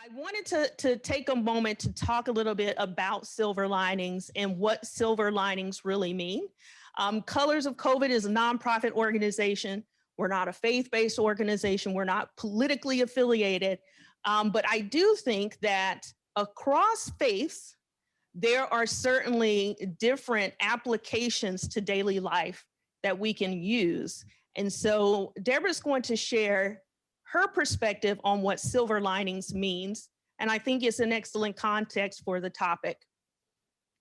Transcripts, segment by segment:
I wanted to take a moment to talk a little bit about silver linings and what silver linings really mean. Colors of COVID is a nonprofit organization. We're not a faith-based organization. We're not politically affiliated. But I do think that across faiths, there are certainly different applications to daily life that we can use. And so Deborah's going to share her perspective on what silver linings means. And I think it's an excellent context for the topic.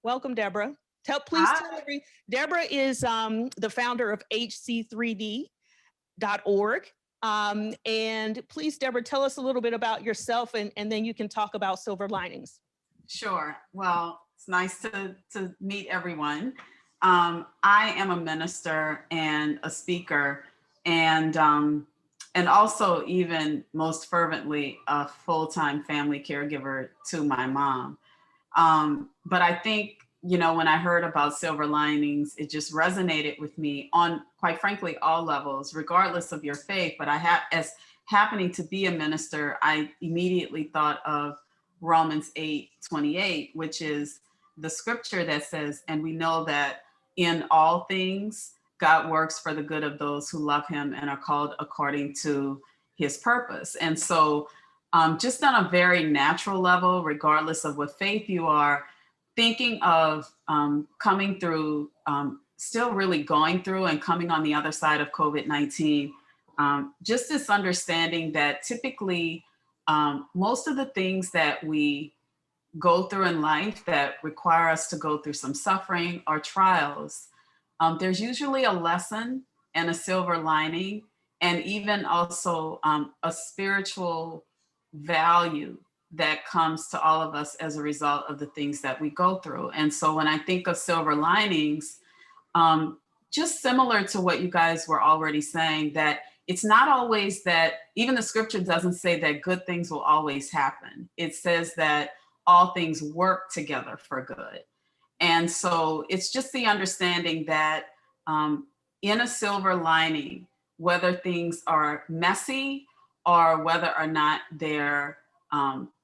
Welcome, Deborah. Please tell everyone, Deborah is the founder of hc3d.org. And please, Deborah, tell us a little bit about yourself and then you can talk about silver linings. Sure. Well, it's nice to meet everyone. I am a minister and a speaker and also even most fervently a full-time family caregiver to my mom. But I think, you know, when I heard about silver linings, it just resonated with me on, quite frankly, all levels, regardless of your faith. But as happening to be a minister, I immediately thought of Romans 8:28, which is the scripture that says, and we know that in all things, God works for the good of those who love him and are called according to his purpose. And so just on a very natural level, regardless of what faith you are, thinking of coming through, still really going through and coming on the other side of COVID-19, just this understanding that typically most of the things that we go through in life that require us to go through some suffering or trials, there's usually a lesson and a silver lining, and even also a spiritual value that comes to all of us as a result of the things that we go through. And so when I think of silver linings, just similar to what you guys were already saying, that it's not always that, even the scripture doesn't say that good things will always happen. It says that all things work together for good. And so it's just the understanding that in a silver lining, whether things are messy or whether or not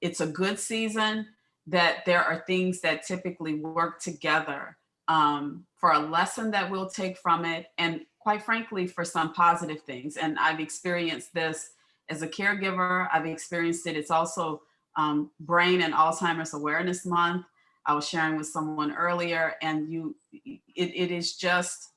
it's a good season, that there are things that typically work together for a lesson that we'll take from it, and quite frankly, for some positive things. And I've experienced this as a caregiver. I've experienced it. It's also Brain and Alzheimer's Awareness Month. I was sharing with someone earlier, and it is just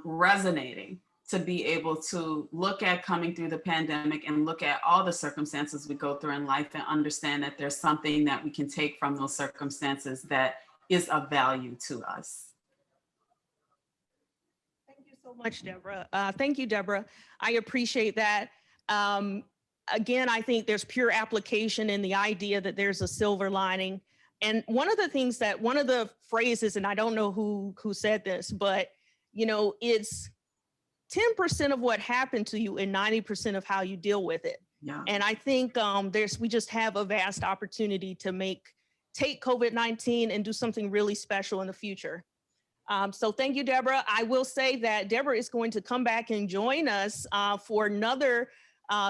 resonating to be able to look at coming through the pandemic and look at all the circumstances we go through in life and understand that there's something that we can take from those circumstances that is of value to us. Thank you so much, Deborah. Thank you, Deborah. I appreciate that. Again, I think there's pure application in the idea that there's a silver lining. And one of the phrases, and I don't know who said this, but you know, it's 10% of what happened to you and 90% of how you deal with it. Yeah. And I think we just have a vast opportunity to take COVID-19 and do something really special in the future. So thank you, Deborah. I will say that Deborah is going to come back and join us for another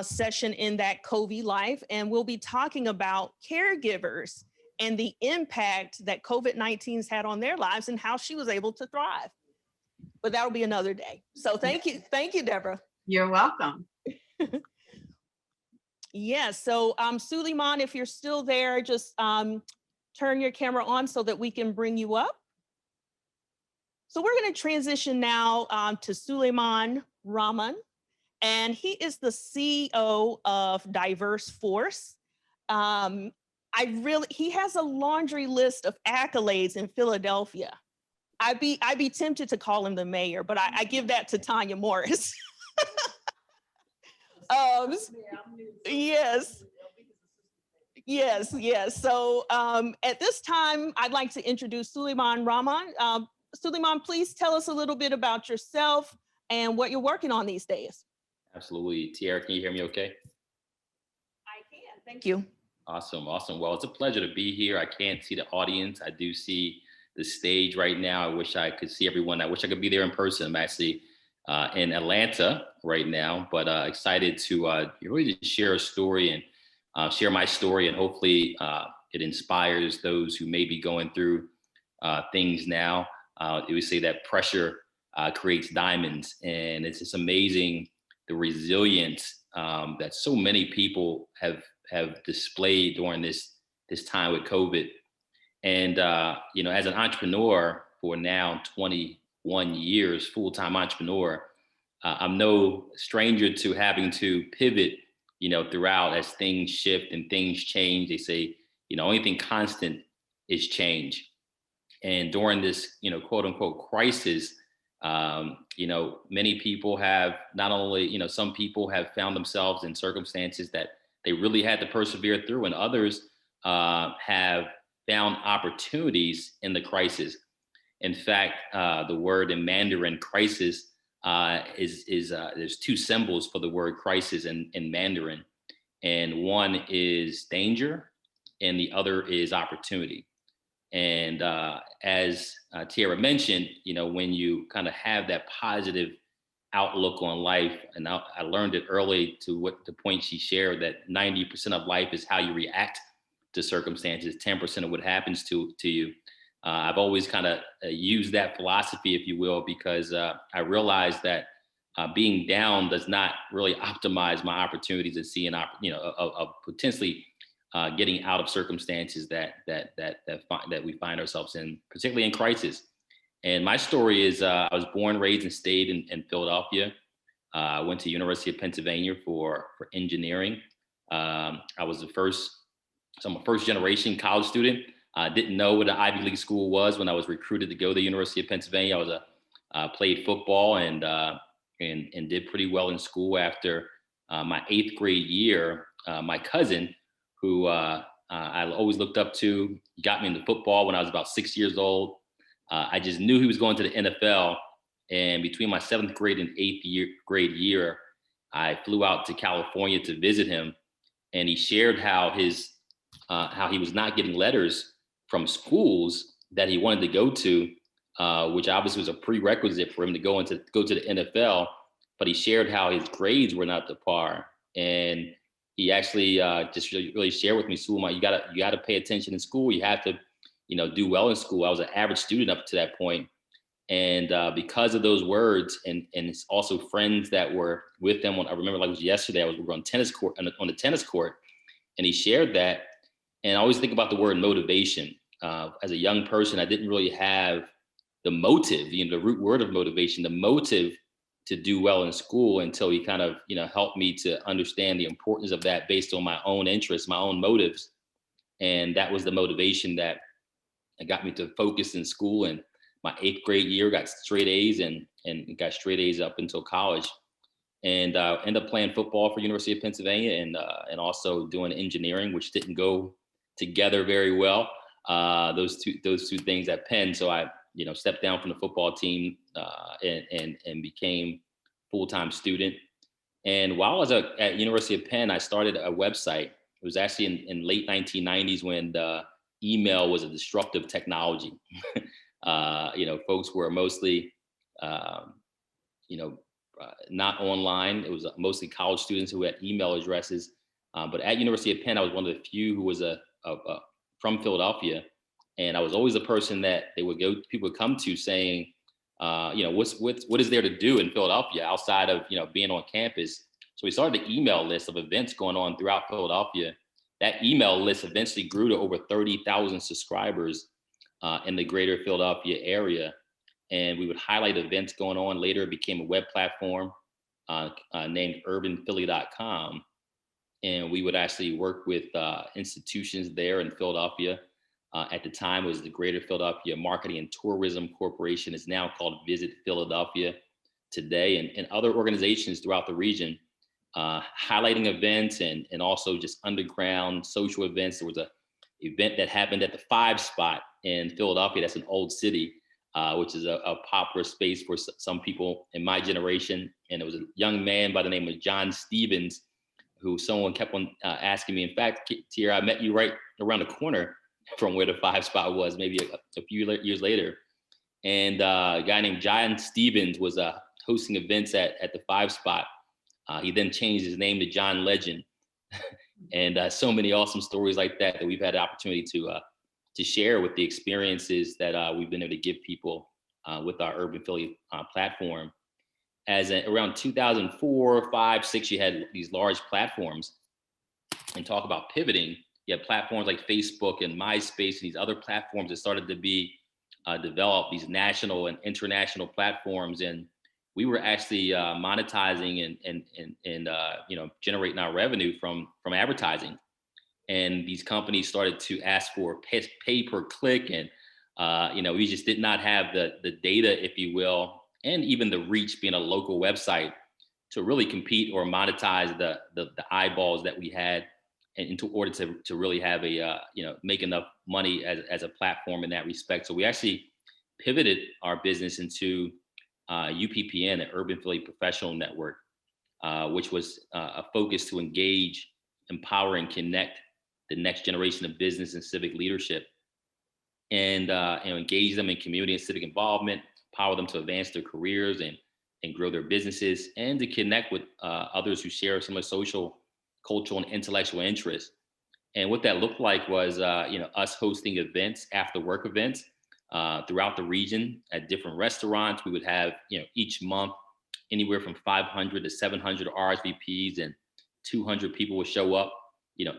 session in that COVI life, and we'll be talking about caregivers and the impact that COVID-19's had on their lives and how she was able to thrive. But that'll be another day. So thank you, Deborah. You're welcome. Yes, so Suleiman, if you're still there, just turn your camera on so that we can bring you up. So we're going to transition now to Sulaiman Rahman, and he is the CEO of DiverseForce. He has a laundry list of accolades in Philadelphia. I'd be tempted to call him the mayor, but I give that to Tanya Morris. Yes. So at this time, I'd like to introduce Sulaiman Rahman. Sulaiman, please tell us a little bit about yourself and what you're working on these days. Absolutely. Tiara, can you hear me okay? I can, thank you. Awesome. Well, it's a pleasure to be here. I can't see the audience. I do see the stage right now. I wish I could see everyone. I wish I could be there in person. I'm actually in Atlanta right now, but excited to really just share a story and share my story, and hopefully it inspires those who may be going through things now. We say that pressure creates diamonds, and it's just amazing the resilience that so many people have displayed during this time with COVID. And as an entrepreneur for now 21 years, full-time entrepreneur, I'm no stranger to having to pivot, throughout as things shift and things change. They say, only thing constant is change. And during this, quote unquote crisis, many people have not only, some people have found themselves in circumstances that they really had to persevere through, and others have found opportunities in the crisis. In fact, the word in Mandarin, crisis, there's two symbols for the word crisis in Mandarin, and one is danger, and the other is opportunity. And as Tiara mentioned, when you kind of have that positive outlook on life, and I learned it early to what the point she shared, that 90% of life is how you react to circumstances, 10% of what happens to you. I've always kind of used that philosophy, if you will, because I realized that being down does not really optimize my opportunities of seeing, of potentially getting out of circumstances that we find ourselves in, particularly in crisis. And my story is I was born, raised, and stayed in Philadelphia. I went to University of Pennsylvania for engineering. I was I'm a first generation college student. I didn't know what an Ivy League school was when I was recruited to go to the University of Pennsylvania. I was played football and did pretty well in school. After my 8th grade year, my cousin, who I always looked up to, got me into football when I was about 6 years old. I just knew he was going to the NFL. And between my 7th grade and 8th grade year, I flew out to California to visit him. And he shared how he was not getting letters from schools that he wanted to go to, which obviously was a prerequisite for him to go to the NFL. But he shared how his grades were not to par, and he actually just really shared with me, Suleiman, you gotta pay attention in school. You have to, do well in school. I was an average student up to that point, and because of those words, and it's also friends that were with them. I remember like it was yesterday. We were on the tennis court, and he shared that. And I always think about the word motivation. As a young person, I didn't really have the motive, the root word of motivation, the motive to do well in school, until he kind of, helped me to understand the importance of that based on my own interests, my own motives. And that was the motivation that got me to focus in school. And my 8th grade year got straight A's and got straight A's up until college. And ended up playing football for University of Pennsylvania and also doing engineering, which didn't go together very well. Those two things at Penn. So I, stepped down from the football team and became full-time student. And while I was at University of Penn, I started a website. It was actually in late 1990s when the email was a disruptive technology. Folks were mostly, not online. It was mostly college students who had email addresses. But at University of Penn, I was one of the few who was from Philadelphia. And I was always the person that people would come to saying, what is there to do in Philadelphia outside of, being on campus? So we started an email list of events going on throughout Philadelphia. That email list eventually grew to over 30,000 subscribers in the greater Philadelphia area. And we would highlight events going on. Later, it became a web platform named urbanphilly.com. And we would actually work with institutions there in Philadelphia. At the time, it was the Greater Philadelphia Marketing and Tourism Corporation. It's now called Visit Philadelphia today, and other organizations throughout the region, highlighting events and also just underground social events. There was an event that happened at the 5 Spot in Philadelphia. That's an old city, which is a popular space for some people in my generation. And it was a young man by the name of John Stevens, who someone kept on asking me. In fact, Tiara, I met you right around the corner from where the 5 Spot was, maybe a few years later. And a guy named John Stevens was hosting events at the 5 Spot. He then changed his name to John Legend. And so many awesome stories like that we've had the opportunity to share with the experiences that we've been able to give people with our Urban Philly platform. Around 2004, 5, 6, you had these large platforms, and talk about pivoting. You had platforms like Facebook and MySpace and these other platforms that started to be developed, these national and international platforms, and we were actually monetizing and generating our revenue from advertising. And these companies started to ask for pay per click, and we just did not have the data, if you will, and even the reach, being a local website, to really compete or monetize the eyeballs that we had, and in order to really have make enough money as a platform in that respect. So we actually pivoted our business into UPPN, the Urban Philly Professional Network, which was a focus to engage, empower, and connect the next generation of business and civic leadership, and engage them in community and civic involvement, empower them to advance their careers and grow their businesses, and to connect with others who share similar social, cultural, and intellectual interests. And what that looked like was us hosting events, after work events, throughout the region at different restaurants. We would have, each month, anywhere from 500 to 700 RSVPs, and 200 people would show up,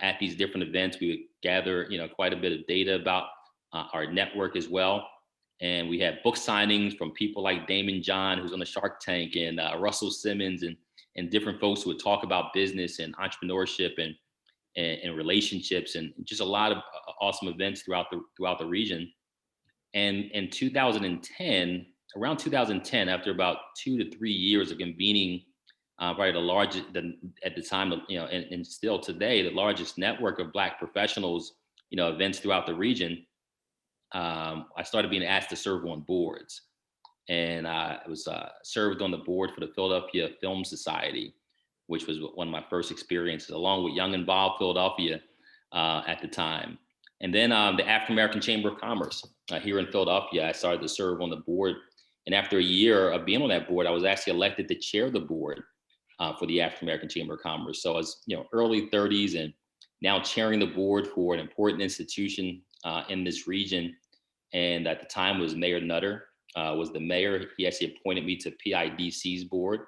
at these different events. We would gather, quite a bit of data about our network as well. And we had book signings from people like Damon John, who's on the Shark Tank, and Russell Simmons, and different folks who would talk about business and entrepreneurship and relationships, and just a lot of awesome events throughout the region. And in 2010, around 2010, after about 2 to 3 years of convening, probably the largest, at the time, and still today, the largest network of Black professionals, events throughout the region, I started being asked to serve on boards. And I was served on the board for the Philadelphia Film Society, which was one of my first experiences, along with Young Involved Philadelphia at the time. And then the African American Chamber of Commerce here in Philadelphia, I started to serve on the board. And after a year of being on that board, I was actually elected to chair the board for the African American Chamber of Commerce. So I was, early 30s, and now chairing the board for an important institution in this region. And at the time was Mayor Nutter, was the mayor. He actually appointed me to PIDC's board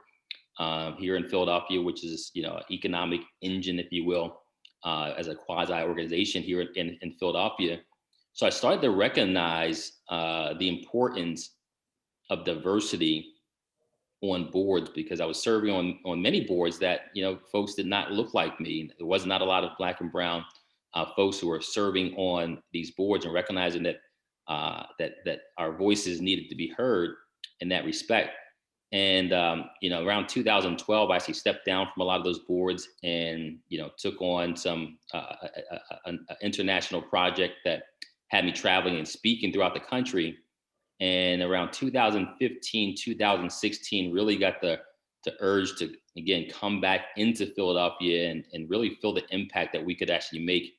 here in Philadelphia, which is, economic engine, if you will, as a quasi organization here in Philadelphia. So I started to recognize the importance of diversity on boards, because I was serving on many boards that, folks did not look like me. There was not a lot of Black and brown folks who were serving on these boards, and recognizing that that our voices needed to be heard in that respect. And around 2012, I actually stepped down from a lot of those boards, and took on some an international project that had me traveling and speaking throughout the country. And around 2015, 2016, really got the urge to again come back into Philadelphia and really feel the impact that we could actually make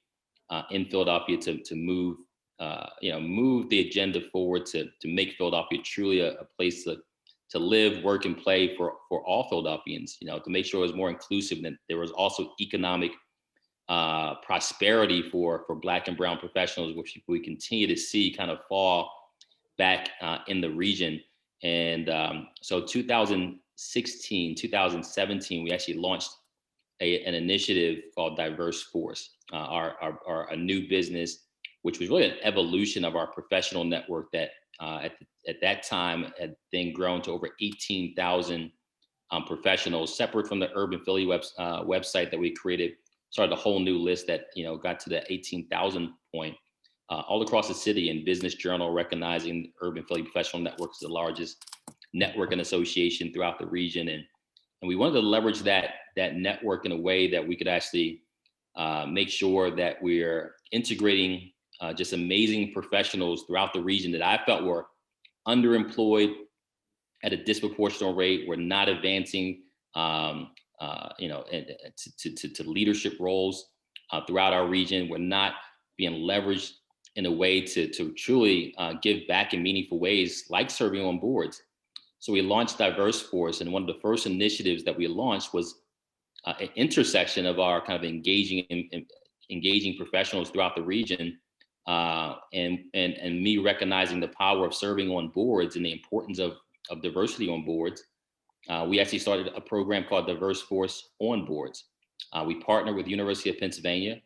in Philadelphia to move move the agenda forward to make Philadelphia truly a place to live, work, and play for all Philadelphians. To make sure it was more inclusive, and that there was also economic prosperity for Black and brown professionals, which we continue to see kind of fall back in the region. And so 2016, 2017, we actually launched an initiative called DiverseForce, a new business, which was really an evolution of our professional network that at that time had then grown to over 18,000 professionals, separate from the Urban Philly website that we created. Started a whole new list that got to the 18,000 point, all across the city, and Business Journal recognizing Urban Philly Professional Network as the largest network and association throughout the region. And we wanted to leverage that network in a way that we could actually make sure that we're integrating just amazing professionals throughout the region that I felt were underemployed at a disproportionate rate, were not advancing to leadership roles throughout our region, were not being leveraged in a way to truly give back in meaningful ways, like serving on boards. So we launched DiverseForce, and one of the first initiatives that we launched was an intersection of our kind of engaging professionals throughout the region, and me recognizing the power of serving on boards and the importance of diversity on boards. We actually started a program called DiverseForce on boards. We partnered with University of Pennsylvania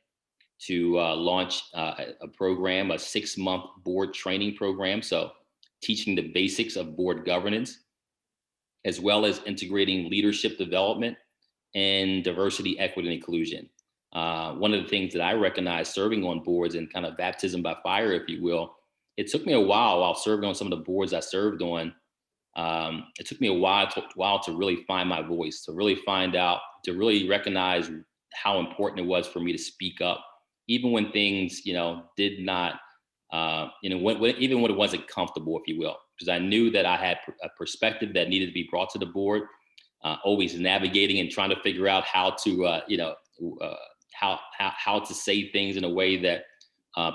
to launch a program, a 6-month board training program. So teaching the basics of board governance, as well as integrating leadership development and diversity, equity, and inclusion. One of the things that I recognize serving on boards and kind of baptism by fire, if you will, it took me a while serving on some of the boards I served on. It took me a while to really find my voice, to really find out, to really recognize how important it was for me to speak up, even when things, did not, even when it wasn't comfortable, if you will, because I knew that I had a perspective that needed to be brought to the board, always navigating and trying to figure out how to, how to say things in a way that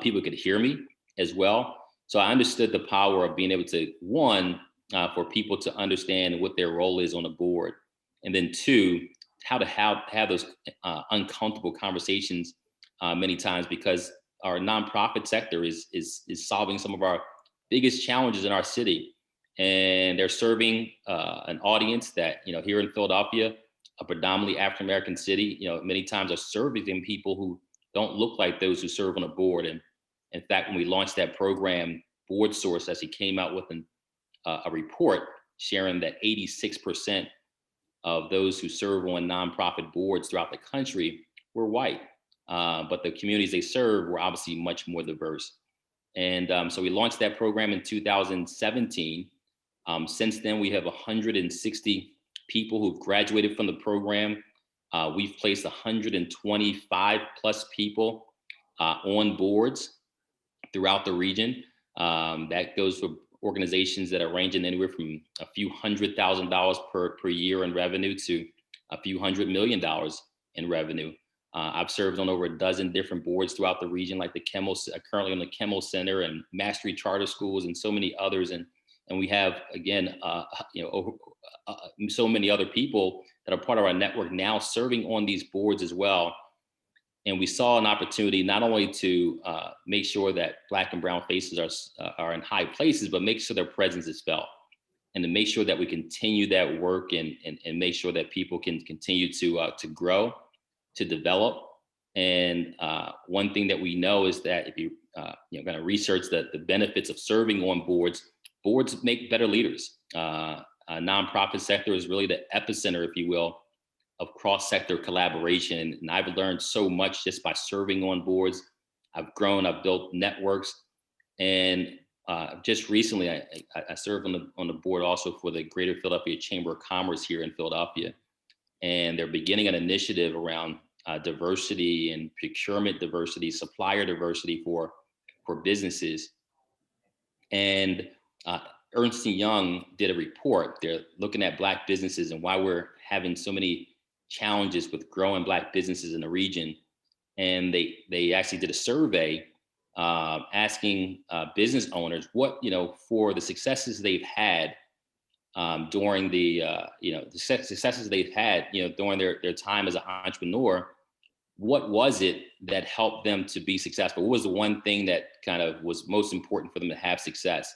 people could hear me as well. So I understood the power of being able to, one, for people to understand what their role is on a board, and then two, how to have those uncomfortable conversations many times, because our nonprofit sector is solving some of our biggest challenges in our city, and they're serving an audience that, here in Philadelphia, a predominantly African American city, many times are serving people who don't look like those who serve on a board. And in fact, when we launched that program, BoardSource actually came out with a report sharing that 86% of those who serve on nonprofit boards throughout the country were white, but the communities they serve were obviously much more diverse. And so we launched that program in 2017. Since then, we have 160 people who've graduated from the program. We've placed 125 plus people on boards throughout the region. That goes for organizations that are ranging anywhere from a few $100,000 per year in revenue to a few $100 million in revenue. I've served on over a dozen different boards throughout the region, like the currently on the Kimmel Center and Mastery Charter Schools and so many others. And we have, again, so many other people that are part of our network now serving on these boards as well. And we saw an opportunity not only to make sure that Black and brown faces are in high places, but make sure their presence is felt, and to make sure that we continue that work and make sure that people can continue to grow, to develop. And one thing that we know is that if you kind of research the benefits of serving on boards make better leaders. Nonprofit sector is really the epicenter, if you will, of cross-sector collaboration. And I've learned so much just by serving on boards. I've grown, I've built networks. And just recently, I served on the board also for the Greater Philadelphia Chamber of Commerce here in Philadelphia. And they're beginning an initiative around diversity and procurement diversity, supplier diversity for businesses. And Ernst & Young did a report. They're looking at Black businesses and why we're having so many challenges with growing Black businesses in the region. And they actually did a survey asking business owners what, for the successes they've had during the successes they've had, during their time as an entrepreneur, what was it that helped them to be successful? What was the one thing that kind of was most important for them to have success?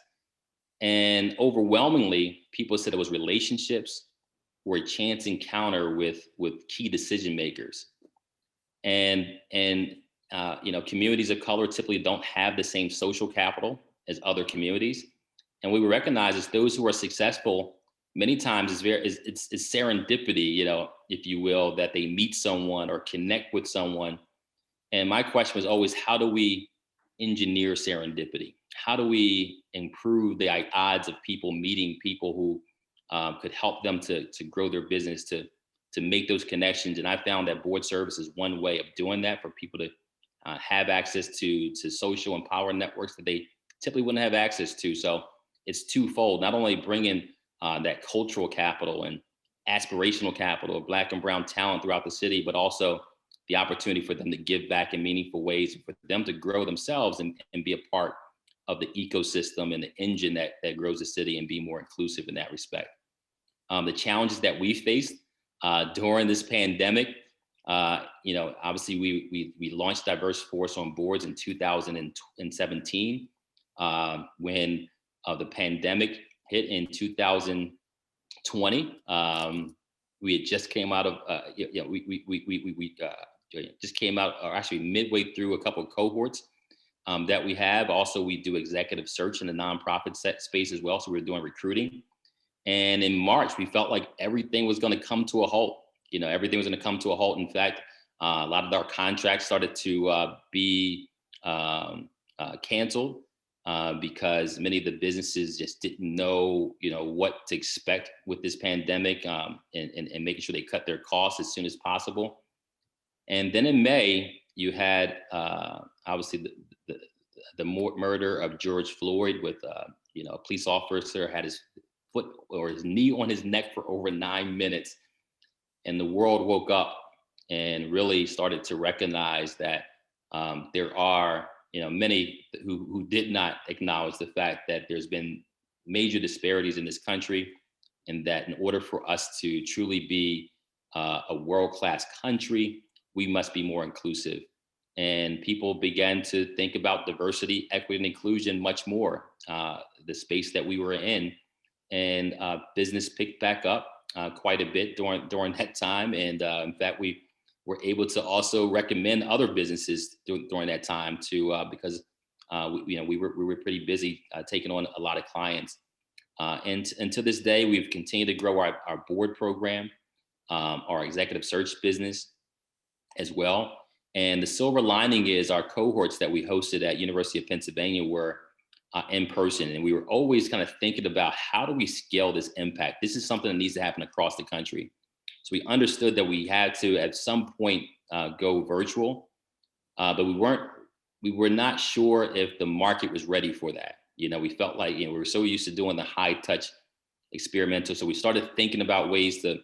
And overwhelmingly, people said it was relationships or a chance encounter with key decision makers. And communities of color typically don't have the same social capital as other communities. And we recognize as those who are successful, many times it's serendipity, if you will, that they meet someone or connect with someone. And my question was always, how do we engineer serendipity? How do we improve the odds of people meeting people who could help them to grow their business, to make those connections? And I found that board service is one way of doing that, for people to have access to social and power networks that they typically wouldn't have access to. So it's twofold, not only bringing that cultural capital and aspirational capital of Black and brown talent throughout the city, but also the opportunity for them to give back in meaningful ways, for them to grow themselves and be a part of the ecosystem and the engine that grows the city and be more inclusive in that respect. The challenges that we faced during this pandemic. Obviously we launched DiverseForce on boards in 2017 when the pandemic hit in 2020. We had just came out of, we just came out, or actually midway through a couple of cohorts that we have. Also, we do executive search in the nonprofit space as well. So we're doing recruiting. And in March, we felt like everything was going to come to a halt. Everything was going to come to a halt. In fact, a lot of our contracts started to be canceled because many of the businesses just didn't know, what to expect with this pandemic, and making sure they cut their costs as soon as possible. And then in May, you had obviously the murder of George Floyd with a police officer had his foot or his knee on his neck for over 9 minutes. And the world woke up and really started to recognize that there are, many who did not acknowledge the fact that there's been major disparities in this country, and that in order for us to truly be a world-class country, we must be more inclusive. And people began to think about diversity, equity, and inclusion much more, the space that we were in. And business picked back up quite a bit during that time. And in fact, we were able to also recommend other businesses during that time because we were pretty busy taking on a lot of clients. And to this day, we've continued to grow our board program, our executive search business as well. And the silver lining is our cohorts that we hosted at University of Pennsylvania were in person. And we were always kind of thinking about, how do we scale this impact? This is something that needs to happen across the country. So we understood that we had to, at some point, go virtual, but we were not sure if the market was ready for that. We felt like, we were so used to doing the high touch experimental. So we started thinking about ways to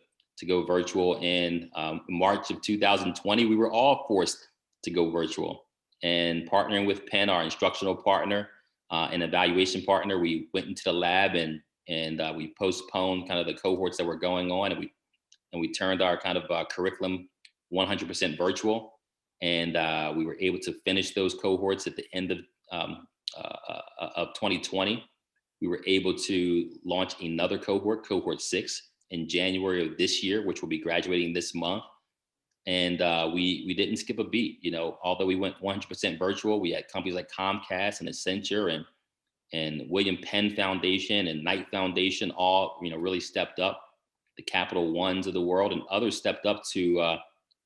go virtual. In March of 2020, we were all forced to go virtual. And partnering with Penn, our instructional partner, and evaluation partner, we went into the lab and we postponed kind of the cohorts that were going on, and we turned our kind of curriculum 100% virtual. And we were able to finish those cohorts at the end of 2020. We were able to launch another cohort 6, in January of this year, which will be graduating this month. And we didn't skip a beat. Although we went 100% virtual, we had companies like Comcast and Accenture and William Penn Foundation and Knight Foundation all really stepped up. The Capital Ones of the world and others stepped up to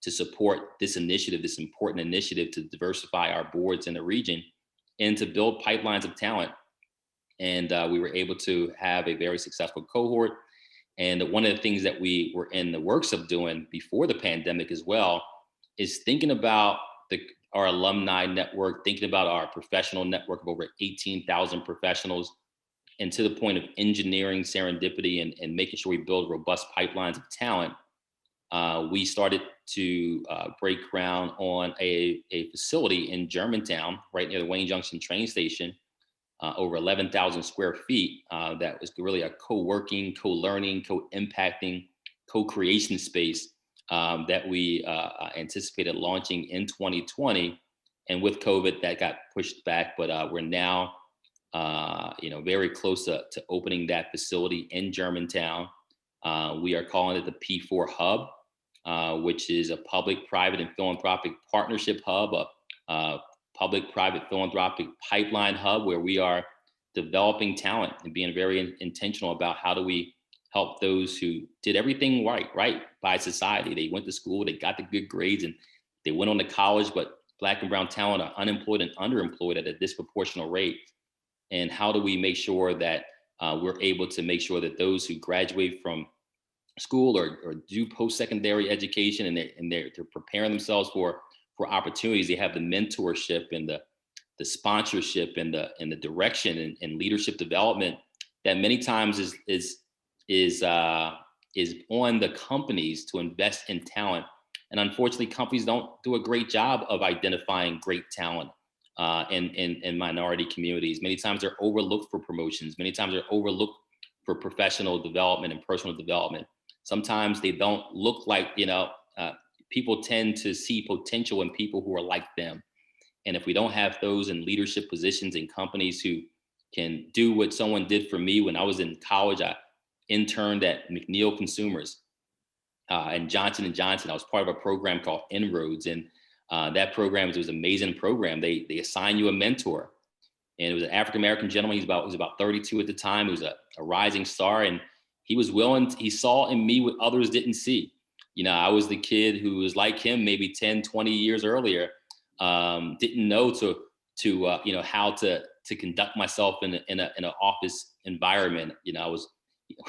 support this initiative, this important initiative to diversify our boards in the region and to build pipelines of talent. And we were able to have a very successful cohort. And one of the things that we were in the works of doing before the pandemic as well is thinking about our alumni network, thinking about our professional network of over 18,000 professionals, and to the point of engineering serendipity and making sure we build robust pipelines of talent. We started to break ground on a facility in Germantown, right near the Wayne Junction train station, over 11,000 square feet. That was really a co-working, co-learning, co-impacting, co-creation space that we anticipated launching in 2020. And with COVID, that got pushed back, but we're now very close to opening that facility in Germantown. We are calling it the P4 Hub, which is a public-private and philanthropic partnership hub, a public-private philanthropic pipeline hub, where we are developing talent and being very intentional about how do we help those who did everything right by society. They went to school, they got the good grades, and they went on to college, but Black and brown talent are unemployed and underemployed at a disproportionate rate. And how do we make sure that we're able to make sure that those who graduate from school or do post-secondary education and they're preparing themselves for opportunities, they have the mentorship and the sponsorship and the direction and leadership development that many times is on the companies to invest in talent. And unfortunately, companies don't do a great job of identifying great talent in minority communities. Many times they're overlooked for promotions. Many times they're overlooked for professional development and personal development. sometimes they don't look like, people tend to see potential in people who are like them. And if we don't have those in leadership positions in companies who can do what someone did for me when I was in college, I interned at McNeil Consumers and Johnson & Johnson. I was part of a program called Inroads. And that program was an amazing program. They assign you a mentor. And it was an African-American gentleman. He was about 32 at the time. He was a rising star. And he was willing, he saw in me what others didn't see. I was the kid who was like him maybe 10, 20 years earlier, didn't know how to conduct myself in an office environment.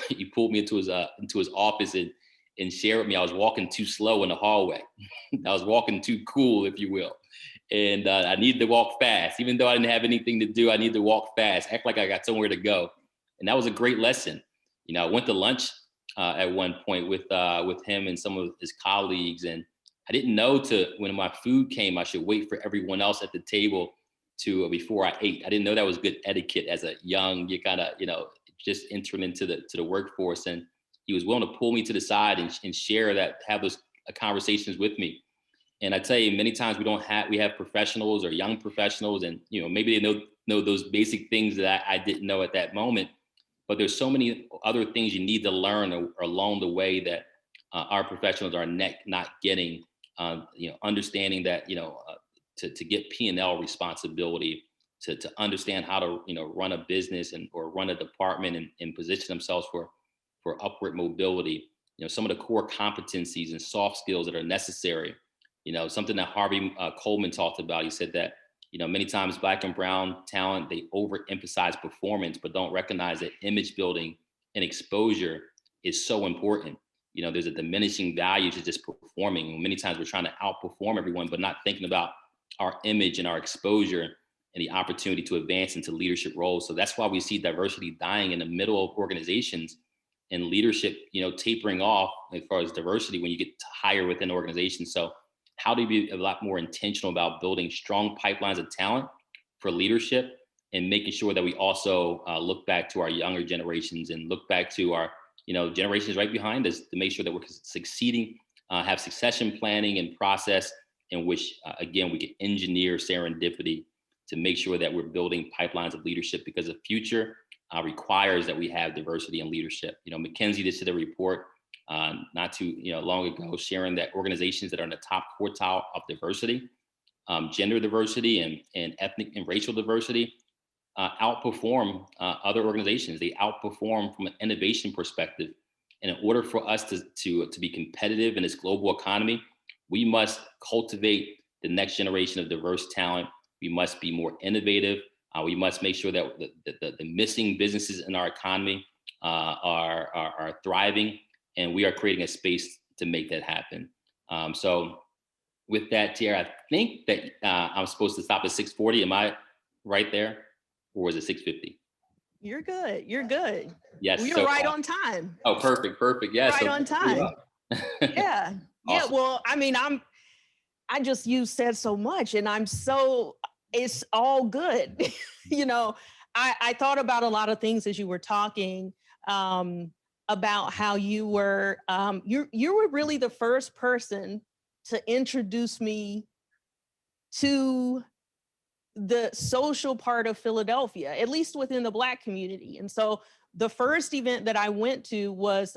He pulled me into his office and shared with me I was walking too slow in the hallway. I was walking too cool, if you will. And I needed to walk fast. Even though I didn't have anything to do, I needed to walk fast, act like I got somewhere to go. And that was a great lesson. I went to lunch at one point with him and some of his colleagues. And I didn't know when my food came, I should wait for everyone else at the table before I ate. I didn't know that was good etiquette as a young, just entering into the workforce. And he was willing to pull me to the side and share that, have those conversations with me. And I tell you, many times we have professionals or young professionals, and maybe they know those basic things that I didn't know at that moment. But there's so many other things you need to learn or along the way that our professionals are not getting. Understanding that to get P&L responsibility, to understand how to run a business or run a department and position themselves for upward mobility. Some of the core competencies and soft skills that are necessary. Something that Harvey Coleman talked about. He said that many times Black and brown talent, they overemphasize performance, but don't recognize that image building and exposure is so important. There's a diminishing value to just performing. Many times we're trying to outperform everyone, but not thinking about our image and our exposure and the opportunity to advance into leadership roles. So that's why we see diversity dying in the middle of organizations and leadership, tapering off as far as diversity when you get higher within organizations. So how do you be a lot more intentional about building strong pipelines of talent for leadership and making sure that we also look back to our younger generations and look back to our generations right behind us to make sure that we're succeeding, have succession planning and process in which, again, we can engineer serendipity to make sure that we're building pipelines of leadership, because the future requires that we have diversity in leadership. McKinsey just did a report not too long ago sharing that organizations that are in the top quartile of diversity, gender diversity and ethnic and racial diversity outperform other organizations. They outperform from an innovation perspective. And in order for us to be competitive in this global economy, we must cultivate the next generation of diverse talent. We must be more innovative. We must make sure that the missing businesses in our economy are thriving, and we are creating a space to make that happen. So with that, Tiara, I think that I'm supposed to stop at 6:40. Am I right there? Or was it 6:50? You're good. You're good. Yes. Well, you're right on time. Oh, perfect. Yeah. Right on time. Yeah. Yeah. Awesome. Well, I mean, you said so much, and it's all good. I thought about a lot of things as you were talking about how you were really the first person to introduce me to the social part of Philadelphia, at least within the Black community. And so the first event that I went to was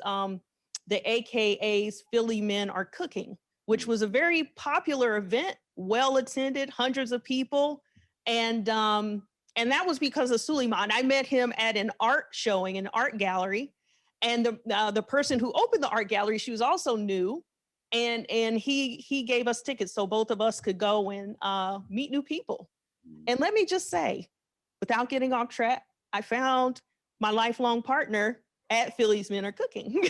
the AKA's Philly Men Are Cooking, which was a very popular event, well attended, hundreds of people. And that was because of Suleiman. I met him at an art showing, an art gallery. And the person who opened the art gallery, she was also new. And he gave us tickets so both of us could go and meet new people. And let me just say, without getting off track, I found my lifelong partner at Philly's Men Are Cooking.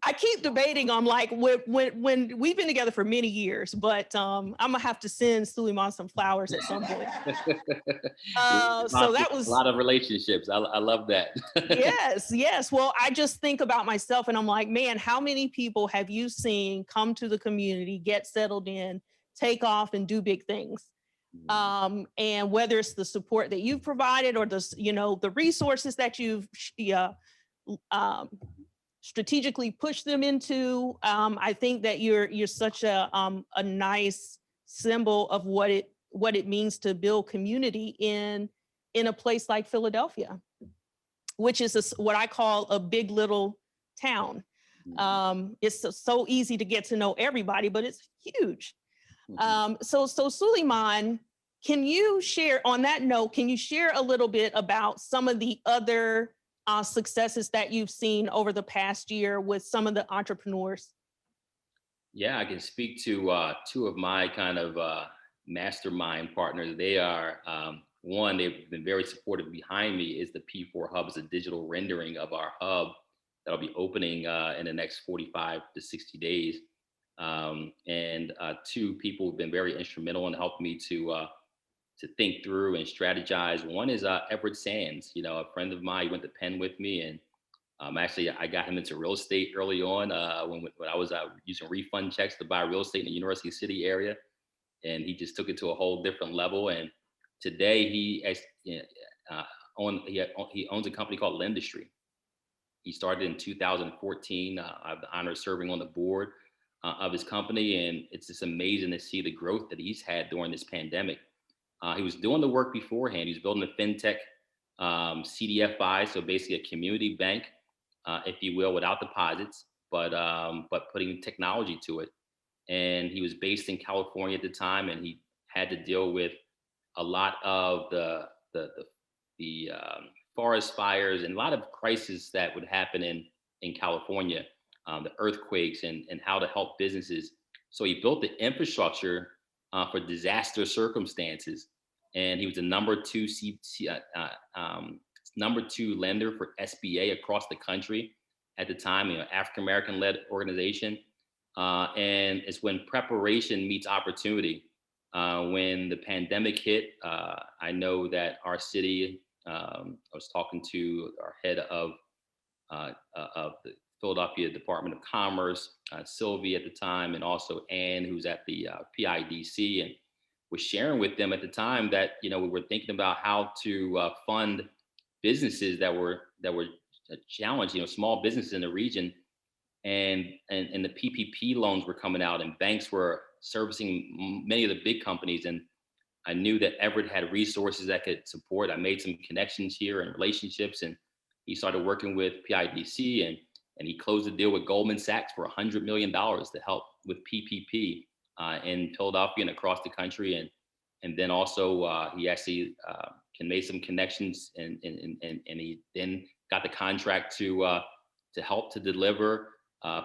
I keep debating. I'm like, when we've been together for many years, but I'm gonna have to send Suleiman some flowers at some point. So that was a lot of relationships. I love that. Yes. Well, I just think about myself and I'm like, man, how many people have you seen come to the community, get settled in, take off and do big things? And whether it's the support that you've provided or the resources that you've strategically push them into. I think that you're such a nice symbol of what it means to build community in a place like Philadelphia, which is what I call a big little town. It's so easy to get to know everybody, but it's huge. So Sulaiman, can you share, on that note, can you share a little bit about some of the other successes that you've seen over the past year with some of the entrepreneurs? Yeah, I can speak to two of my kind of mastermind partners. They are, one, they've been very supportive behind me, is the P4 Hub. Is a digital rendering of our hub that'll be opening in the next 45 to 60 days. And two people who've been very instrumental in helping me to think through and strategize. One is Everett Sands, a friend of mine. He went to Penn with me, and actually I got him into real estate early on when I was using refund checks to buy real estate in the University City area, and he just took it to a whole different level. And today he owns a company called Lendistry. He started in 2014. I have the honor of serving on the board of his company, and it's just amazing to see the growth that he's had during this pandemic. He was doing the work beforehand. He was building a fintech CDFI, so basically a community bank, if you will, without deposits, but putting technology to it. And he was based in California at the time, and he had to deal with a lot of the forest fires and a lot of crises that would happen in California, the earthquakes and how to help businesses. So he built the infrastructure for disaster circumstances, and he was the number two lender for SBA across the country at the time. African American led organization, and it's when preparation meets opportunity. When the pandemic hit, I know that our city. I was talking to our head of the Philadelphia Department of Commerce, Sylvie at the time, and also Ann, who's at the PIDC, and was sharing with them at the time that we were thinking about how to fund businesses that were challenged, small businesses in the region, and the PPP loans were coming out, and banks were servicing many of the big companies, and I knew that Everett had resources that could support. I made some connections here and relationships, and he started working with PIDC, and he closed a deal with Goldman Sachs for $100 million to help with PPP in Philadelphia and across the country. And then also he actually made some connections, and he then got the contract to help to deliver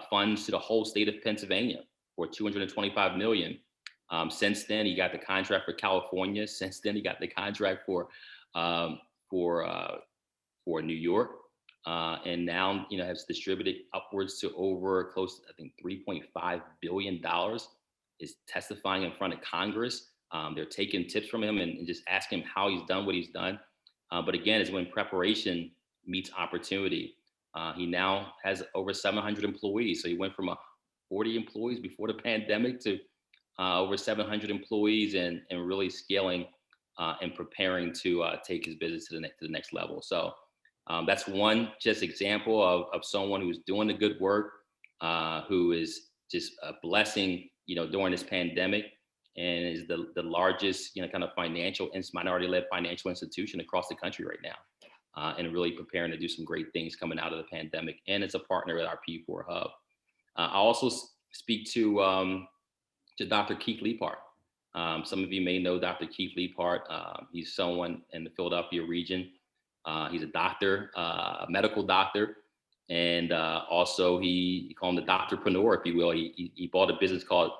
funds to the whole state of Pennsylvania for $225 million. Since then, he got the contract for California. Since then, he got the contract for New York, and now has distributed upwards to over close to, I think, $3.5 billion. Is testifying in front of Congress. They're taking tips from him and just asking him how he's done what he's done. But again, it's when preparation meets opportunity. He now has over 700 employees. So he went from 40 employees before the pandemic to over 700 employees, and really scaling and preparing to take his business to the next level. So that's one just example of someone who's doing the good work, who is just a blessing, during this pandemic, and is the largest, kind of minority-led financial institution across the country right now, and really preparing to do some great things coming out of the pandemic. And it's a partner at our P4 Hub. I also speak to Dr. Keith Leapart. Some of you may know Dr. Keith Leapart. He's someone in the Philadelphia region. He's a doctor, a medical doctor, and also he call him the doctorpreneur, if you will. He bought a business called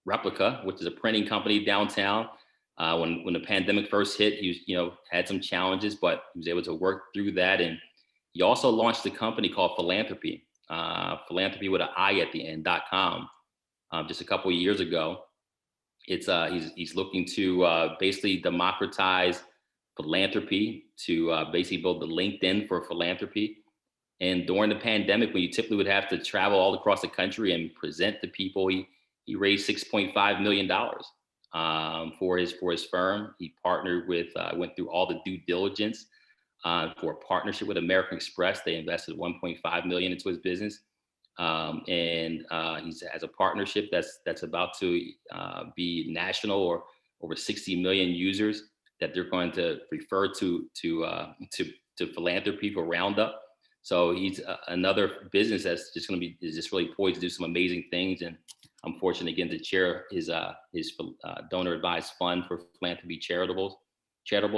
Replica, which is a printing company downtown. When the pandemic first hit, he was, had some challenges, but he was able to work through that. And he also launched a company called Philanthropy. Philanthropy with an I at the end.com, just a couple of years ago. It's he's looking to basically democratize philanthropy, to basically build the LinkedIn for philanthropy. And during the pandemic, when you typically would have to travel all across the country and present to people, he raised $6.5 million for his firm. He partnered with, went through all the due diligence for a partnership with American Express. They invested 1.5 million into his business. And he has a partnership that's about to be national, or over 60 million users that they're going to refer to philanthropy for Roundup. So he's another business that's just going to be is just really poised to do some amazing things. And I'm fortunate again to chair his donor advised fund for philanthropy charitable.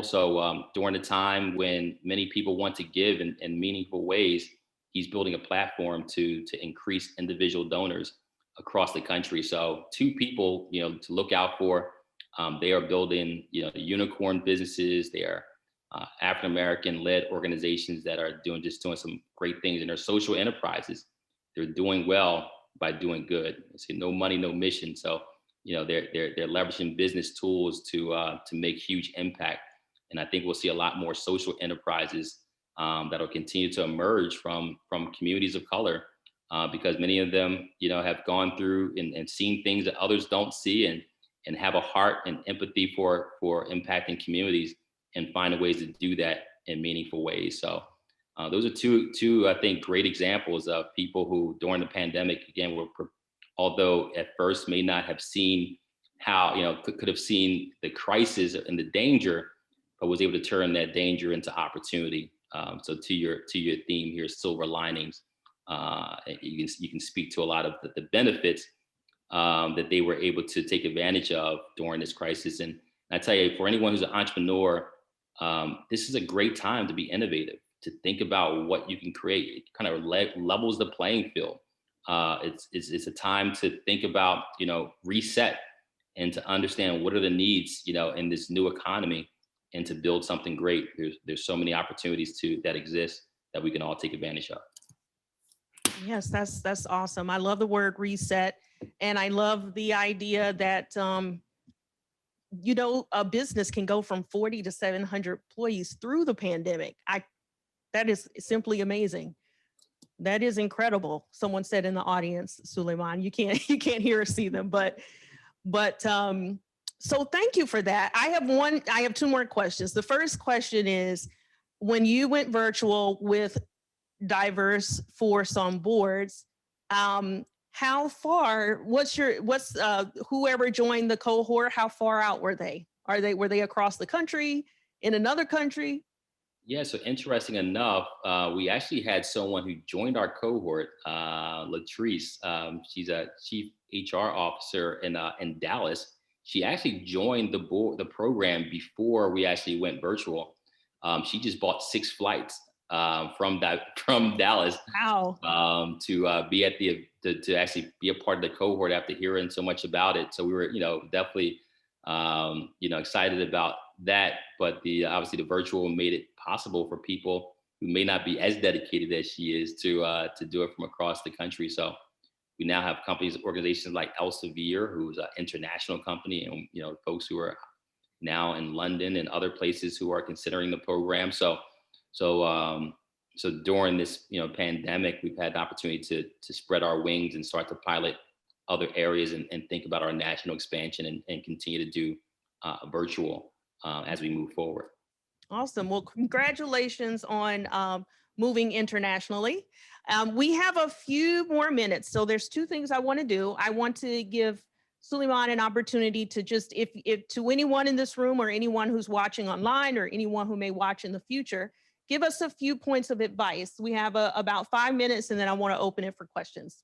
So during the time when many people want to give in meaningful ways, he's building a platform to increase individual donors across the country. So two people, to look out for. They are building, unicorn businesses. They are African-American led organizations that are doing some great things, and they're social enterprises. They're doing well by doing good. They say no money, no mission. So, they're leveraging business tools to make huge impact. And I think we'll see a lot more social enterprises that'll continue to emerge from communities of color, because many of them, have gone through and seen things that others don't see, and have a heart and empathy for impacting communities and finding ways to do that in meaningful ways. So those are two, I think, great examples of people who during the pandemic, again, although at first may not have seen how, could have seen the crisis and the danger, but was able to turn that danger into opportunity. So to your theme here, silver linings, you can speak to a lot of the benefits that they were able to take advantage of during this crisis. And I tell you, for anyone who's an entrepreneur, this is a great time to be innovative, to think about what you can create. It kind of levels the playing field. It's a time to think about, reset, and to understand what are the needs, in this new economy, and to build something great. There's so many opportunities that exist that we can all take advantage of. Yes, that's awesome. I love the word reset. And I love the idea that, a business can go from 40 to 700 employees through the pandemic. That is simply amazing. That is incredible. Someone said in the audience, Suleiman, you can't hear or see them, but so thank you for that. I have two more questions. The first question is, when you went virtual with DiverseForce on boards, how far, whoever joined the cohort, how far out were they? Were they across the country, in another country? Yeah, so interesting enough, we actually had someone who joined our cohort, Latrice. She's a chief HR officer in Dallas. She actually joined the program before we actually went virtual. She just bought 6 flights from Dallas. Wow. To be at to actually be a part of the cohort after hearing so much about it. So we were, definitely, excited about that. But obviously the virtual made it possible for people who may not be as dedicated as she is to do it from across the country. So we now have companies, organizations like Elsevier, who's an international company, and folks who are now in London and other places who are considering the program. So during this pandemic, we've had the opportunity to spread our wings and start to pilot other areas and think about our national expansion and continue to do virtual as we move forward. Awesome. Well, congratulations on moving internationally. We have a few more minutes. So there's 2 things I want to do. I want to give Suleiman an opportunity to just, if to anyone in this room or anyone who's watching online or anyone who may watch in the future, give us a few points of advice. We have about 5 minutes, and then I want to open it for questions.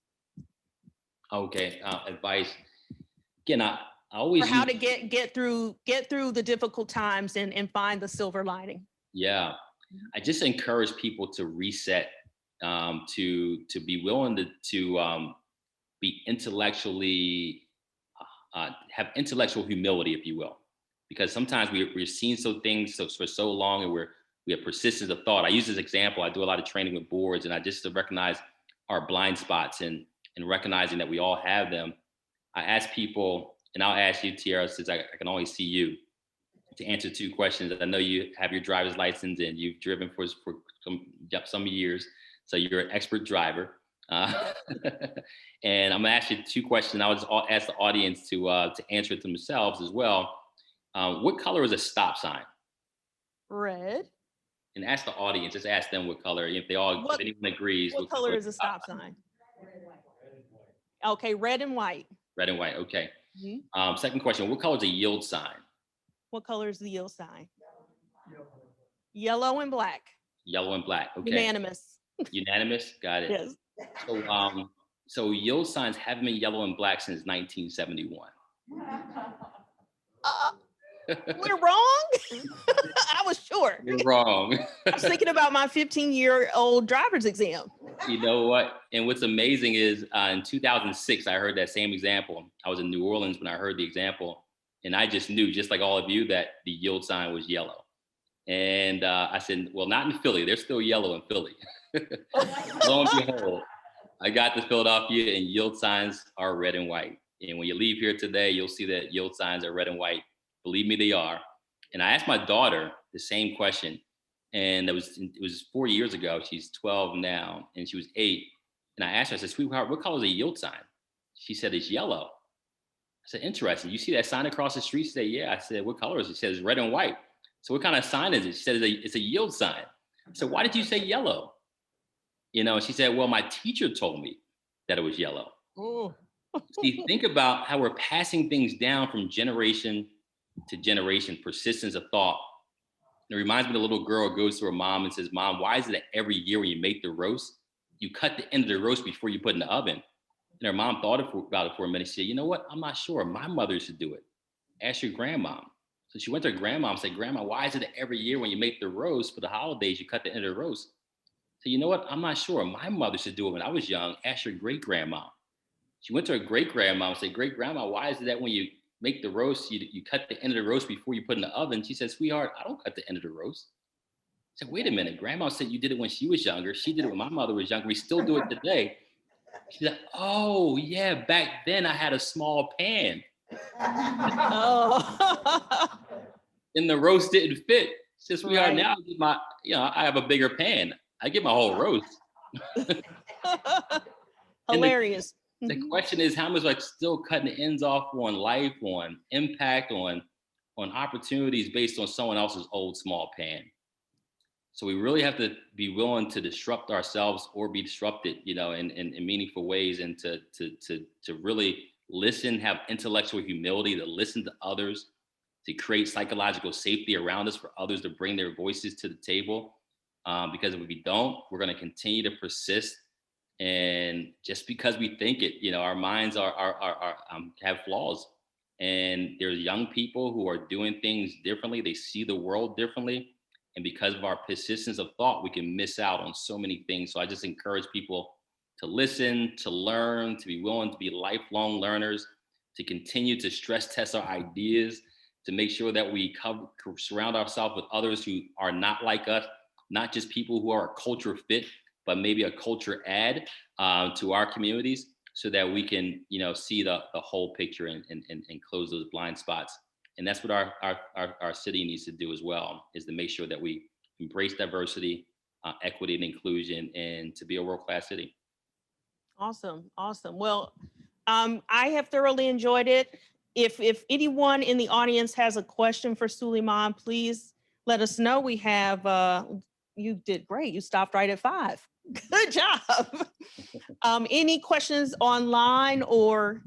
Okay, advice. Again, I always for how to get through the difficult times and find the silver lining. Yeah, I just encourage people to reset, to be willing to be intellectually have intellectual humility, if you will, because sometimes we're seeing things for so long, and we have persistence of thought. I use this example. I do a lot of training with boards, and I just to recognize our blind spots and recognizing that we all have them. I ask people, and I'll ask you, Tiara, since I can only see you, to answer 2 questions. I know you have your driver's license and you've driven for some years, so you're an expert driver. And I'm gonna ask you 2 questions. I'll just ask the audience to answer it themselves as well. What color is a stop sign? Red. And ask the audience, just ask them what color. If if anyone agrees. What color is a stop sign? Okay, red and white. Red and white, okay. Mhm. Second question, what color is a yield sign? What color is the yield sign? Yellow and black. Yellow and black, okay. Unanimous. Unanimous, got it. Yes. So yield signs haven't been yellow and black since 1971. We're wrong? I was sure. You're wrong. I was thinking about my 15-year-old driver's exam. You know what? And what's amazing is in 2006, I heard that same example. I was in New Orleans when I heard the example. And I just knew, just like all of you, that the yield sign was yellow. And I said, well, not in Philly. They're still yellow in Philly. Lo and behold, I got to Philadelphia and yield signs are red and white. And when you leave here today, you'll see that yield signs are red and white. Believe me, they are. And I asked my daughter the same question. And it was 4 years ago. She's 12 now, and she was 8. And I asked her, I said, sweetheart, what color is a yield sign? She said, it's yellow. I said, interesting. You see that sign across the street? She said, yeah. I said, what color is it? She said, it's red and white. So what kind of sign is it? She said, it's a yield sign. I said, why did you say yellow? You know, she said, well, my teacher told me that it was yellow. Oh. See, think about how we're passing things down from generation to generation, persistence of thought. It reminds me of the little girl who goes to her mom and says, Mom, why is it that every year when you make the roast, you cut the end of the roast before you put it in the oven? And her mom thought about it for a minute. She said, you know what? I'm not sure. My mother used to do it. Ask your grandma. So she went to her grandma and said, Grandma, why is it that every year when you make the roast for the holidays, you cut the end of the roast? So you know what? I'm not sure. My mother used to do it when I was young. Ask your great grandma. She went to her great grandma and said, Great grandma, why is it that when you make the roast, you cut the end of the roast before you put it in the oven? She said, sweetheart, I don't cut the end of the roast. I said, wait a minute. Grandma said you did it when she was younger. She did it when my mother was younger. We still do it today. She said, oh, yeah, back then I had a small pan. Oh. And the roast didn't fit. She said, sweetheart, Right. now I have a bigger pan. I get my whole roast. Hilarious. The question is, how much like still cutting the ends off on life, on impact, on opportunities based on someone else's old small pan. So we really have to be willing to disrupt ourselves or be disrupted, in meaningful ways, and to really listen, have intellectual humility, to listen to others, to create psychological safety around us for others to bring their voices to the table. Because if we don't, we're going to continue to persist. And just because we think it, our minds have flaws. And there's young people who are doing things differently. They see the world differently. And because of our persistence of thought, we can miss out on so many things. So I just encourage people to listen, to learn, to be willing to be lifelong learners, to continue to stress test our ideas, to make sure that we surround ourselves with others who are not like us, not just people who are a culture fit, but maybe a culture add to our communities, so that we can, see the whole picture and close those blind spots. And that's what our city needs to do as well, is to make sure that we embrace diversity, equity, and inclusion, and to be a world-class city. Awesome. Well, I have thoroughly enjoyed it. If anyone in the audience has a question for Sulaiman, please let us know. We have, you did great. You stopped right at 5. Good job. Any questions online or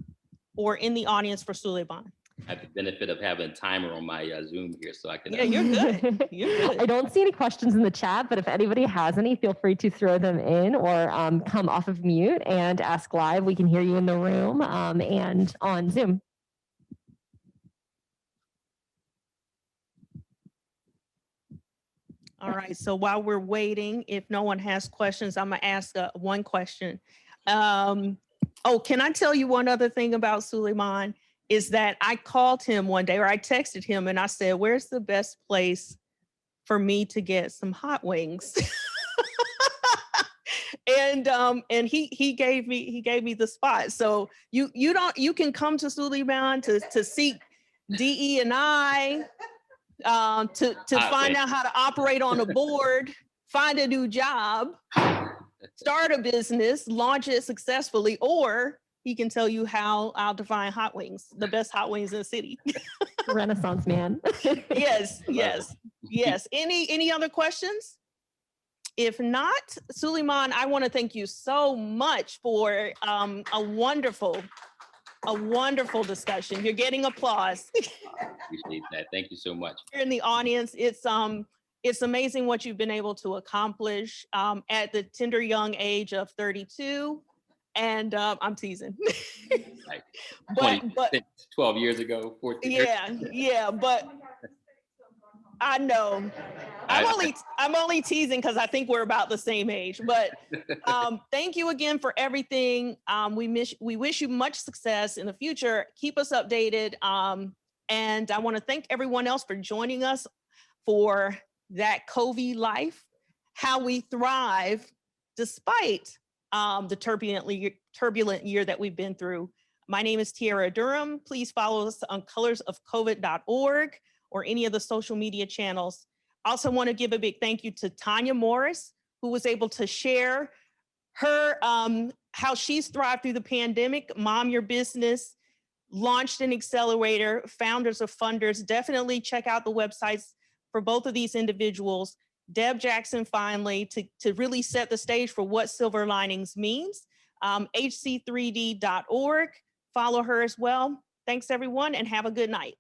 in the audience for Sulaiman? I have the benefit of having a timer on my Zoom here, so I can. Yeah, you're good. You're good. I don't see any questions in the chat, but if anybody has any, feel free to throw them in or come off of mute and ask live. We can hear you in the room and on Zoom. All right. So while we're waiting, if no one has questions, I'm going to ask one question. Can I tell you one other thing about Sulaiman? Is that I called him one day, or I texted him and I said, where's the best place for me to get some hot wings? And he gave me the spot. So you can come to Sulaiman to seek DE&I, to find out how to operate on a board, find a new job, start a business, launch it successfully, or he can tell you how to find hot wings, the best hot wings in the city. Renaissance man. Yes. Yes. Any other questions? If not, Suleiman, I want to thank you so much for a wonderful discussion. You're getting applause. Appreciate that. Thank you so much. Here in the audience, it's amazing what you've been able to accomplish at the tender young age of 32. And I'm teasing. Like but 12 years ago, 14 years. Yeah, but I know. I'm only teasing because I think we're about the same age. But thank you again for everything. We wish you much success in the future. Keep us updated. And I want to thank everyone else for joining us for that COVI life, how we thrive despite the turbulent year that we've been through. My name is Tiara Durham. Please follow us on colorsofcovid.org or any of the social media channels. I also want to give a big thank you to Tanya Morris, who was able to share her how she's thrived through the pandemic. Mom Your Business launched an accelerator, Founders of Funders. Definitely check out the websites for both of these individuals. Deb Jackson, finally, to really set the stage for what silver linings means. hc3d.org. Follow her as well. Thanks, everyone, and have a good night.